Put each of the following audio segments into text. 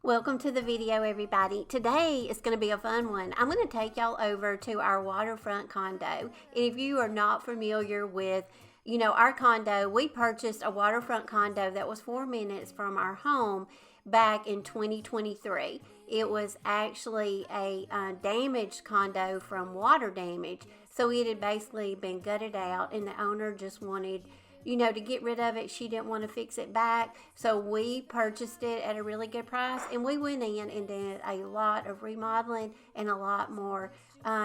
Welcome to the video, everybody. Today is going to be a fun one. I'm going to take y'all over to our waterfront condo. And if you are not familiar with, our condo, we purchased a waterfront condo that was 4 minutes from our home back in 2023. It was actually a damaged condo from water damage. So it had basically been gutted out, and the owner just wanted to get rid of it. She didn't want to fix it back. So we purchased it at a really good price, and we went in and did a lot of remodeling and a lot more,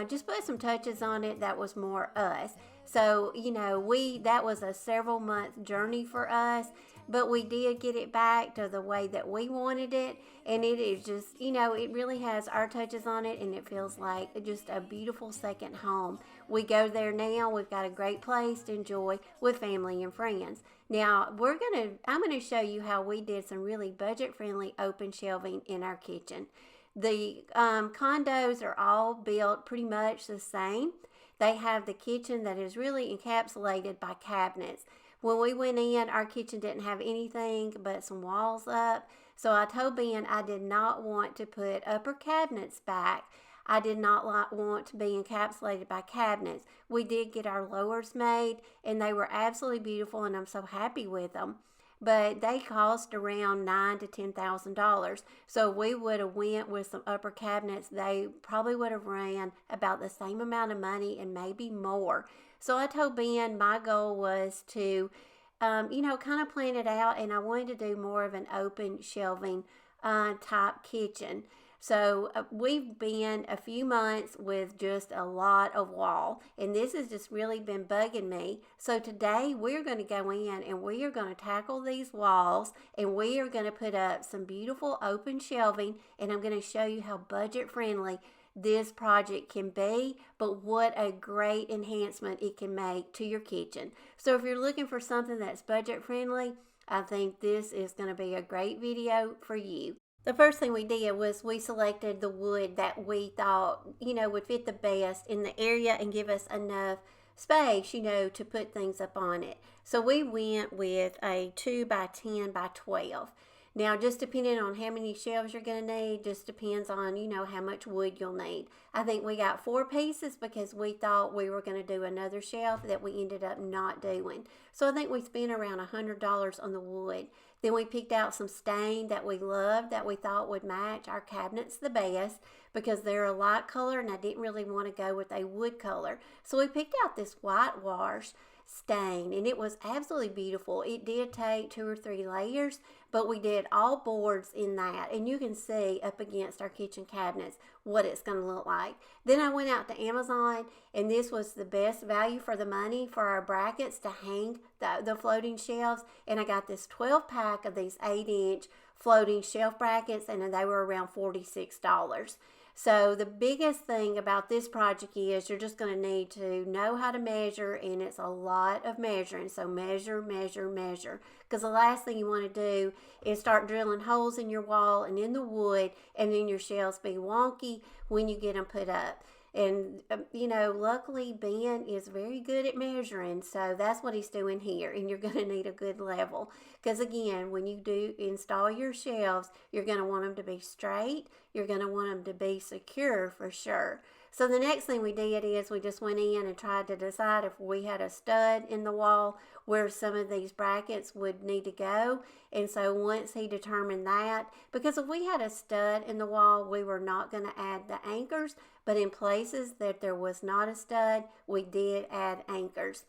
just put some touches on it that was more us. So, that was a several month journey for us, but we did get it back to the way that we wanted it. And it is just, it really has our touches on it, and it feels like just a beautiful second home. We go there now. We've got a great place to enjoy with family and friends. Now, I'm going to show you how we did some really budget-friendly open shelving in our kitchen. The condos are all built pretty much the same. They have the kitchen that is really encapsulated by cabinets. When we went in, our kitchen didn't have anything but some walls up. So I told Ben I did not want to put upper cabinets back. I did not want to be encapsulated by cabinets. We did get our lowers made, and they were absolutely beautiful, and I'm so happy with them. But they cost around $9,000 to $10,000. So if we would have went with some upper cabinets, they probably would have ran about the same amount of money and maybe more. So I told Ben my goal was to, kind of plan it out, and I wanted to do more of an open shelving type kitchen. So we've been a few months with just a lot of wall, and this has just really been bugging me. So today we're going to go in and we are going to tackle these walls, and we are going to put up some beautiful open shelving, and I'm going to show you how budget friendly this project can be, but what a great enhancement it can make to your kitchen. So if you're looking for something that's budget friendly, I think this is going to be a great video for you. The first thing we did was we selected the wood that we thought, would fit the best in the area and give us enough space, to put things up on it. So we went with a 2 by 10 by 12. Now, just depending on how many shelves you're going to need, just depends on, how much wood you'll need. I think we got 4 pieces because we thought we were going to do another shelf that we ended up not doing. So I think we spent around $100 on the wood. Then we picked out some stain that we loved that we thought would match our cabinets the best because they're a light color, and I didn't really want to go with a wood color. So we picked out this whitewash stain, and it was absolutely beautiful. It did take 2 or 3 layers, but we did all boards in that, and you can see up against our kitchen cabinets what it's going to look like. Then I went out to Amazon, and this was the best value for the money for our brackets to hang the floating shelves, and I got this 12 pack of these 8-inch floating shelf brackets, and they were around $46. So the biggest thing about this project is you're just going to need to know how to measure, and it's a lot of measuring. So measure, measure, measure. Because the last thing you want to do is start drilling holes in your wall and in the wood, and then your shelves be wonky when you get them put up. And, luckily Ben is very good at measuring, so that's what he's doing here. And you're going to need a good level. Because, again, when you do install your shelves, you're going to want them to be straight. You're going to want them to be secure for sure. So the next thing we did is we just went in and tried to decide if we had a stud in the wall where some of these brackets would need to go. And so once he determined that, because if we had a stud in the wall, we were not going to add the anchors, but in places that there was not a stud, we did add anchors.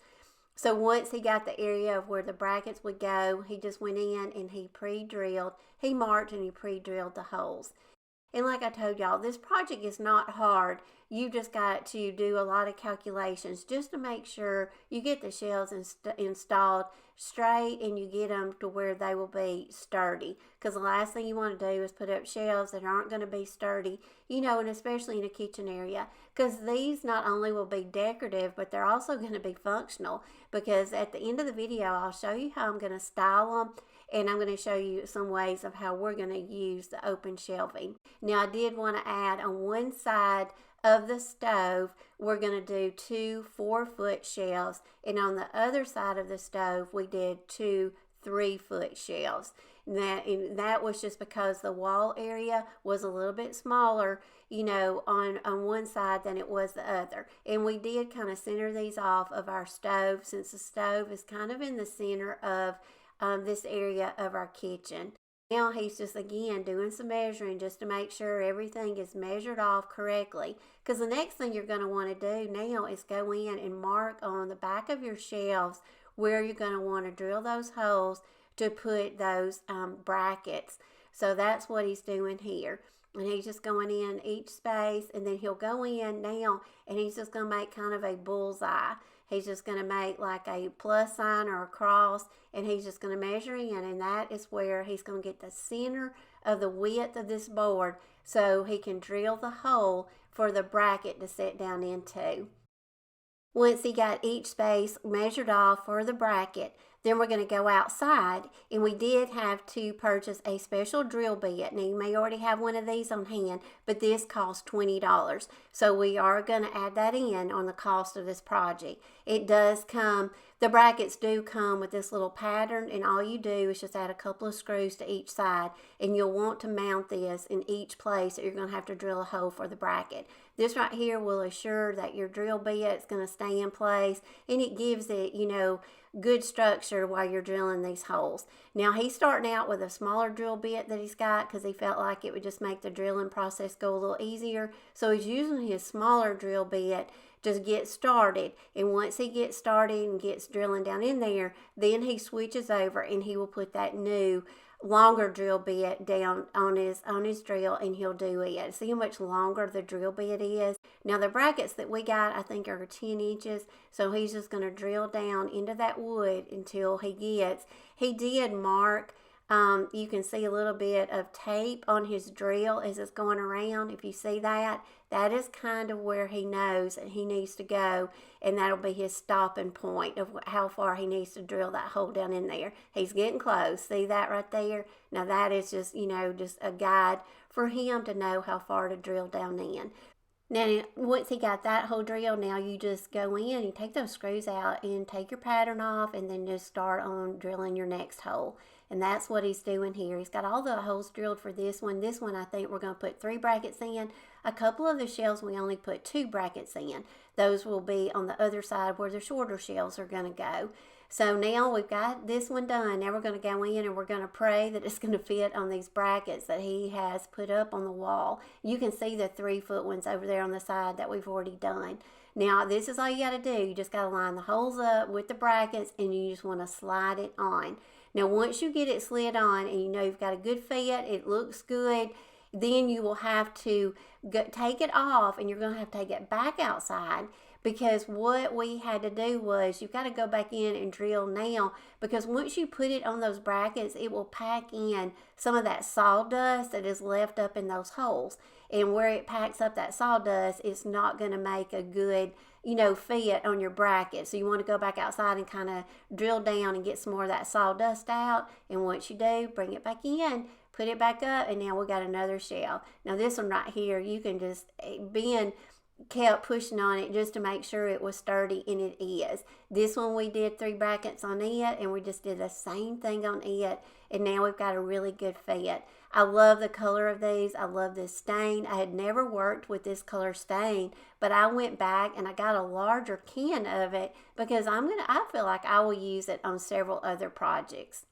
So once he got the area of where the brackets would go, he just went in and he pre-drilled. He marked and he pre-drilled the holes. And like I told y'all, this project is not hard. You just got to do a lot of calculations just to make sure you get the shelves installed straight and you get them to where they will be sturdy. Because the last thing you want to do is put up shelves that aren't going to be sturdy, and especially in a kitchen area. Because these not only will be decorative, but they're also going to be functional. Because at the end of the video, I'll show you how I'm going to style them. And I'm going to show you some ways of how we're going to use the open shelving. Now, I did want to add on one side of the stove, we're going to do 2 4-foot shelves. And on the other side of the stove, we did 2 3-foot shelves. And that was just because the wall area was a little bit smaller, on one side than it was the other. And we did kind of center these off of our stove, since the stove is kind of in the center of this area of our kitchen. Now he's just again doing some measuring just to make sure everything is measured off correctly. Because the next thing you're going to want to do now is go in and mark on the back of your shelves where you're going to want to drill those holes to put those brackets. So that's what he's doing here. And he's just going in each space, and then he'll go in now and he's just going to make kind of a bullseye. He's just going to make like a plus sign or a cross, and he's just going to measure in, and that is where he's going to get the center of the width of this board so he can drill the hole for the bracket to set down into. Once he got each space measured off for the bracket, then we're going to go outside, and we did have to purchase a special drill bit. Now, you may already have one of these on hand, but this costs $20. So we are going to add that in on the cost of this project. It does come, the brackets do come with this little pattern, and all you do is just add a couple of screws to each side, and you'll want to mount this in each place that you're going to have to drill a hole for the bracket. This right here will assure that your drill bit is going to stay in place, and it gives it, good structure while you're drilling these holes. Now, he's starting out with a smaller drill bit that he's got because he felt like it would just make the drilling process go a little easier. So he's using his smaller drill bit to get started. And once he gets started and gets drilling down in there, then he switches over and he will put that new longer drill bit down on his drill, and he'll do it. See how much longer the drill bit is? Now the brackets that we got, I think, are 10 inches, so he's just going to drill down into that wood until he did mark. You can see a little bit of tape on his drill as it's going around. If you see that, that is kind of where he knows that he needs to go, and that'll be his stopping point of how far he needs to drill that hole down in there. He's getting close. See that right there? Now that is just, just a guide for him to know how far to drill down in. Now, once he got that hole drilled, now you just go in and take those screws out and take your pattern off, and then just start on drilling your next hole. And that's what he's doing here. He's got all the holes drilled for this one. This one, I think we're going to put 3 brackets in. A couple of the shelves, we only put 2 brackets in. Those will be on the other side where the shorter shelves are going to go. So now we've got this one done. Now we're going to go in and we're going to pray that it's going to fit on these brackets that he has put up on the wall. You can see the 3-foot ones over there on the side that we've already done. Now, this is all you got to do. You just got to line the holes up with the brackets, and you just want to slide it on. Now, once you get it slid on and you've got a good fit, it looks good, then you will have to take it off, and you're going to have to take it back outside, because what we had to do was you've got to go back in and drill now, because once you put it on those brackets, it will pack in some of that sawdust that is left up in those holes. And where it packs up that sawdust, it's not going to make a good fit on your bracket. So you want to go back outside and kind of drill down and get some more of that sawdust out. And once you do, bring it back in, put it back up, and now we got another shelf. Now this one right here, you can just kept pushing on it just to make sure it was sturdy, and it is. This one we did 3 brackets on it, and we just did the same thing on it, and now we've got a really good fit. I love the color of these. I love this stain. I had never worked with this color stain, but I went back and I got a larger can of it because I feel like I will use it on several other projects.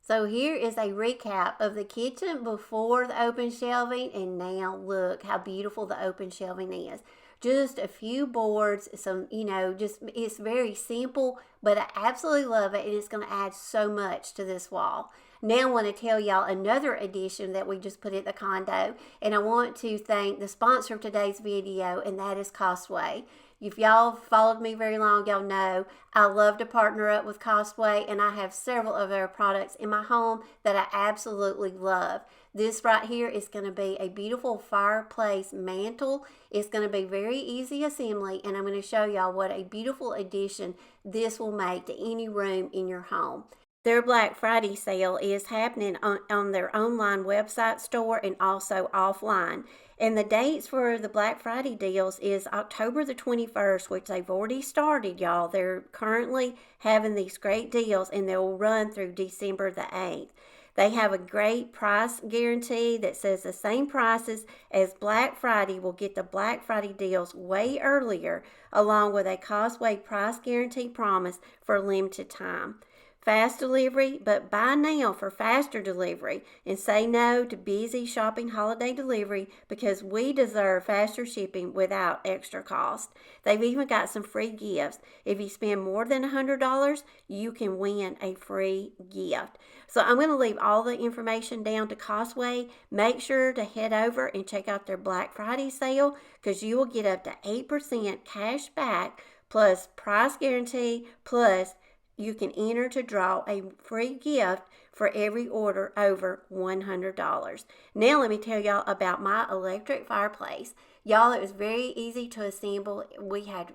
So here is a recap of the kitchen before the open shelving, and now look how beautiful the open shelving is. Just a few boards, some, it's very simple, but I absolutely love it, and it's going to add so much to this wall. Now I want to tell y'all another addition that we just put at the condo, and I want to thank the sponsor of today's video, and that is Costway. If y'all followed me very long, y'all know I love to partner up with Costway, and I have several of their products in my home that I absolutely love. This right here is going to be a beautiful fireplace mantle. It's going to be very easy assembly, and I'm going to show y'all what a beautiful addition this will make to any room in your home. Their Black Friday sale is happening on their online website store and also offline. And the dates for the Black Friday deals is October the 21st, which they've already started, y'all. They're currently having these great deals, and they'll run through December the 8th. They have a great price guarantee that says the same prices as Black Friday will get the Black Friday deals way earlier, along with a Costway Price Guarantee promise for a limited time. Fast delivery, but buy now for faster delivery and say no to busy shopping holiday delivery because we deserve faster shipping without extra cost. They've even got some free gifts. If you spend more than $100, you can win a free gift. So I'm going to leave all the information down to Costway. Make sure to head over and check out their Black Friday sale because you will get up to 8% cash back plus price guarantee plus you can enter to draw a free gift for every order over $100. Now let me tell y'all about my electric fireplace. Y'all, it was very easy to assemble. We had,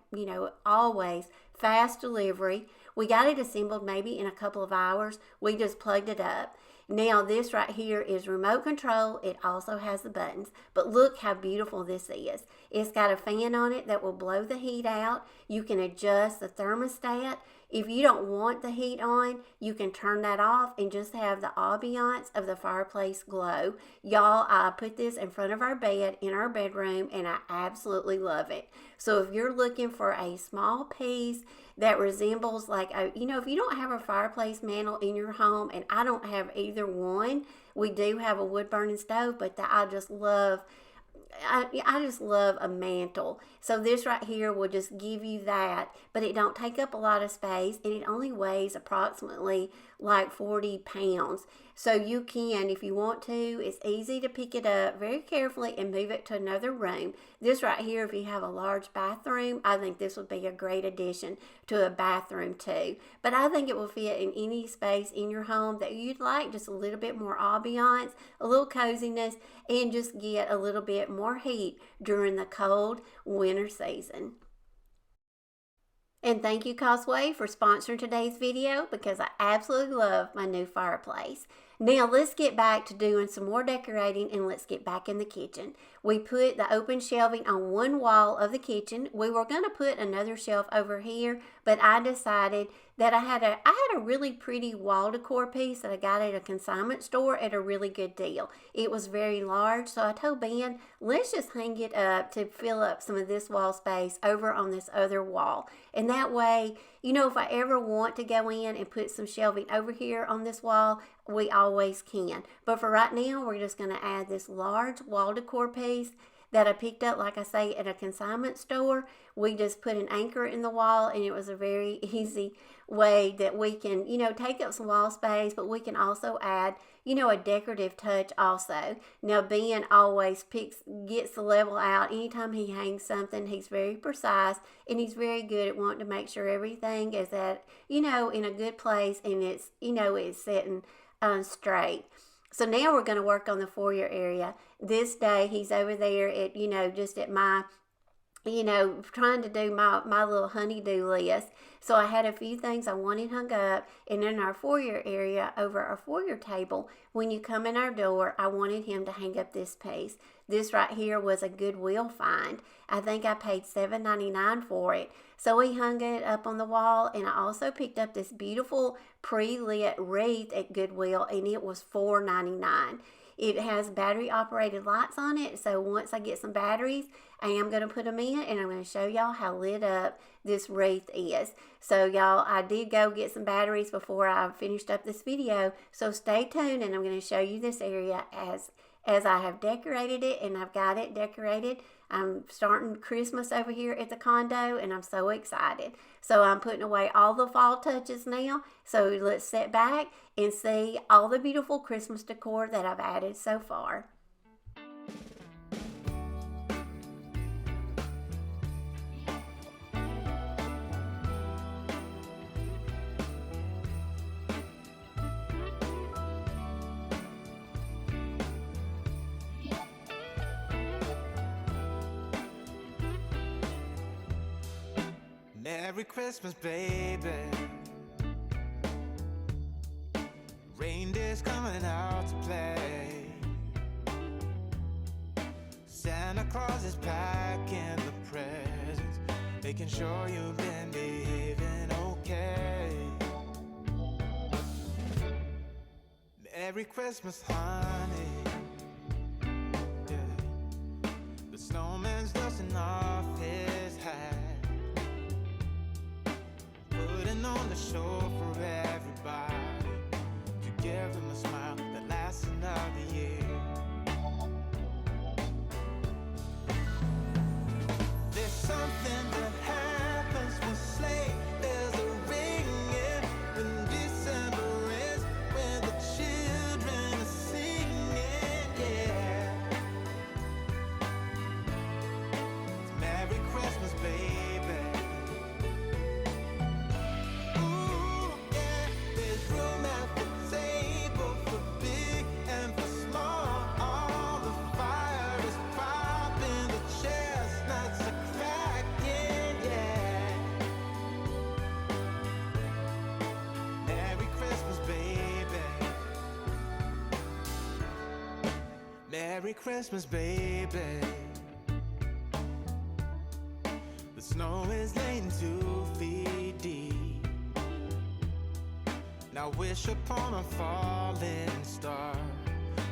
always fast delivery. We got it assembled maybe in a couple of hours. We just plugged it up. Now this right here is remote control. It also has the buttons. But look how beautiful this is. It's got a fan on it that will blow the heat out. You can adjust the thermostat. If you don't want the heat on, you can turn that off and just have the ambiance of the fireplace glow. Y'all, I put this in front of our bed in our bedroom and I absolutely love it. So if you're looking for a small piece that resembles like, if you don't have a fireplace mantle in your home, and I don't have either one, we do have a wood burning stove, but I just love a mantle. So this right here will just give you that, but it don't take up a lot of space and it only weighs approximately like 40 pounds. So you can, if you want to, it's easy to pick it up very carefully and move it to another room. This right here, if you have a large bathroom, I think this would be a great addition to a bathroom too. But I think it will fit in any space in your home that you'd like, just a little bit more ambiance, a little coziness, and just get a little bit more heat during the cold winter season. And thank you, Costway, for sponsoring today's video because I absolutely love my new fireplace. Now let's get back to doing some more decorating and let's get back in the kitchen. We put the open shelving on one wall of the kitchen. We were going to put another shelf over here, but I decided that I had a really pretty wall decor piece that I got at a consignment store at a really good deal. It was very large, so I told Ben, let's just hang it up to fill up some of this wall space over on this other wall. And that way, if I ever want to go in and put some shelving over here on this wall, we always can. But for right now, we're just going to add this large wall decor piece that I picked up, like I say, at a consignment store. We just put an anchor in the wall, and it was a very easy way that we can, take up some wall space, but we can also add, a decorative touch also. Now, Ben always gets the level out. Anytime he hangs something, he's very precise, and he's very good at wanting to make sure everything is at, in a good place, and it's, it's sitting straight. So now we're going to work on the foyer area. This day he's over there at, just at my, trying to do my little honey-do list. So I had a few things I wanted hung up, and in our foyer area, over our foyer table, when you come in our door, I wanted him to hang up this piece. This right here was a Goodwill find. I think I paid $7.99 for it. So we hung it up on the wall, and I also picked up this beautiful pre-lit wreath at Goodwill, and it was $4.99. It has battery-operated lights on it, so once I get some batteries, I am going to put them in, and I'm going to show y'all how lit up this wreath is. So, y'all, I did go get some batteries before I finished up this video, so stay tuned, and I'm going to show you this area as I have decorated it, and I've got it decorated. I'm starting Christmas over here at the condo, and I'm so excited. So I'm putting away all the fall touches now. So let's sit back and see all the beautiful Christmas decor that I've added so far. Merry Christmas, baby. Reindeer's coming out to play. Santa Claus is packing the presents, making sure you've been behaving okay. Merry Christmas, honey. Yeah. The snowman's dusting off his hat, putting on the show for everybody, to give them a smile that lasts another year. There's something that happens when sleigh bells are ringing, when December ends, when the children are singing, yeah. It's Merry Christmas, baby. Ooh, yeah. There's room at the table for big and for small. All the fire is popping, the chestnuts are cracking, yeah. Merry Christmas, baby. Merry Christmas, baby. The snow is laying 2 feet deep. Now wish upon a falling star,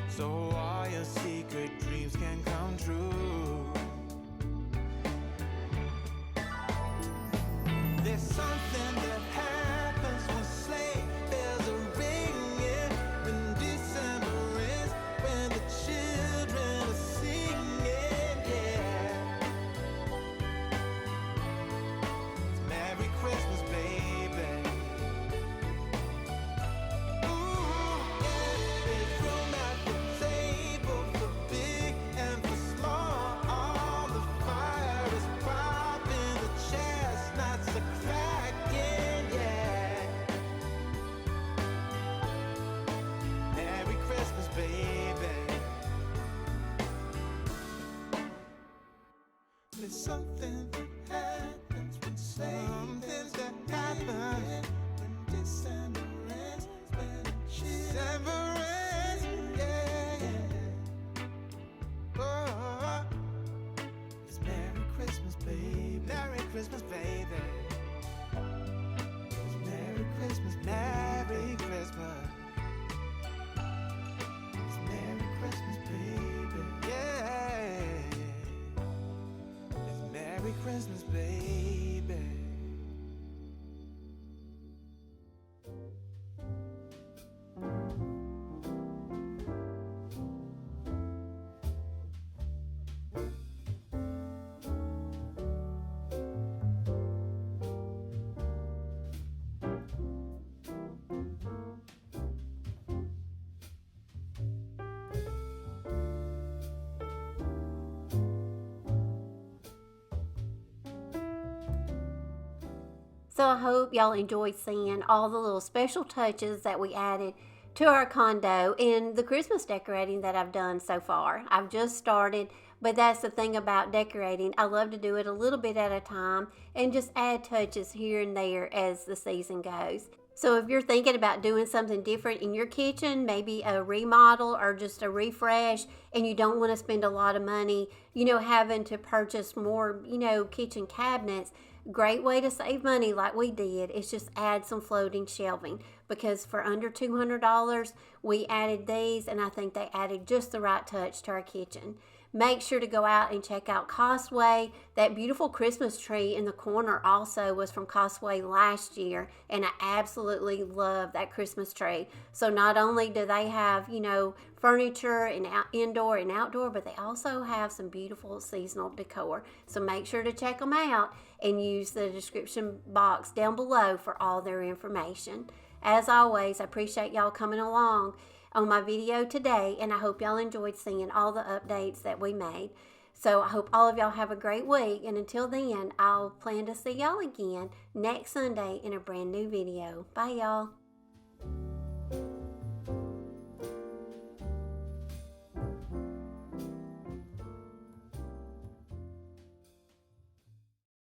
so all your secret dreams can come true. There's something that happens when sleigh bells are ringing, when December ends, when the children are singing, yeah. It's Merry Christmas, baby. Ooh, yeah. There's room at the table for big and for small. All the fire is popping, the chestnuts are cracking, yeah. Merry Christmas, baby. There's something that happens when something that happens when December ends, when December ends, yeah. Oh, it's Merry Christmas, baby. Merry Christmas, baby. It's Merry Christmas, Merry Christmas. It's Merry Christmas, baby. Yeah. It's Merry Christmas, baby. So I hope y'all enjoyed seeing all the little special touches that we added to our condo and the Christmas decorating that I've done so far. I've just started, but that's the thing about decorating. I love to do it a little bit at a time and just add touches here and there as the season goes. So if you're thinking about doing something different in your kitchen, maybe a remodel or just a refresh, and you don't want to spend a lot of money, having to purchase more, kitchen cabinets, great way to save money like we did is just add some floating shelving, because for under $200 we added these, and I think they added just the right touch to our kitchen. Make sure to go out and check out Costway. That beautiful Christmas tree in the corner also was from Costway last year, and I absolutely love that Christmas tree. So not only do they have, furniture and indoor and outdoor, but they also have some beautiful seasonal decor. So make sure to check them out and use the description box down below for all their information. As always, I appreciate y'all coming along on my video today, and I hope y'all enjoyed seeing all the updates that we made. So I hope all of y'all have a great week, and until then, I'll plan to see y'all again next Sunday in a brand new video. Bye, y'all.